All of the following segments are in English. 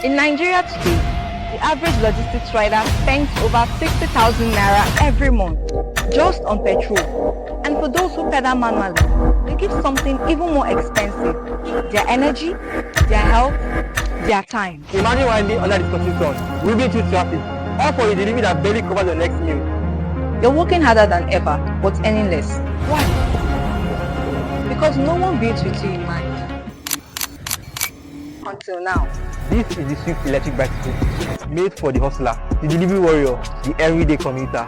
In Nigeria today, the average logistics rider spends over 60,000 naira every month just on petrol. And for those who pedal manually, they give something even more expensive: their energy, their health, their time. Imagine one day under this construction, weaving through traffic, all for a delivery that barely covers the next meal. You're working harder than ever, but earning less. Why? Because no one builds with you in mind. Until now. This is the SWYFT electric bicycle, made for the hustler, the delivery warrior, the everyday commuter.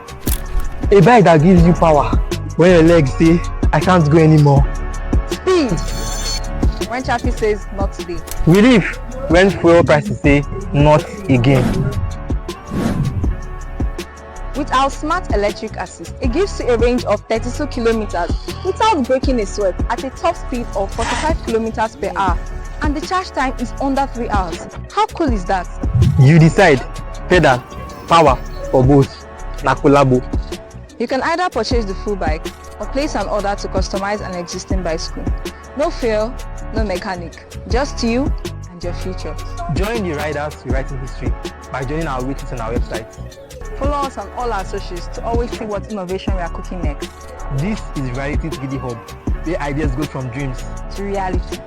A bike that gives you power when your legs say, I can't go anymore. Speed when traffic says not today. Relief when fuel prices say not again. With our smart electric assist, it gives you a range of 32 kilometers without breaking a sweat at a top speed of 45 kilometers per hour. And the charge time is under 3 hours. How cool is that? You decide, pedal, power, or both. Na collabo. You can either purchase the full bike or place an order to customize an existing bicycle. No fuel, no mechanic, just you and your future. Join the riders rewriting history by joining our waitlist on our website. Follow us on all our socials to always see what innovation we are cooking next. This is Reality 3D Hub, where ideas go from dreams to reality.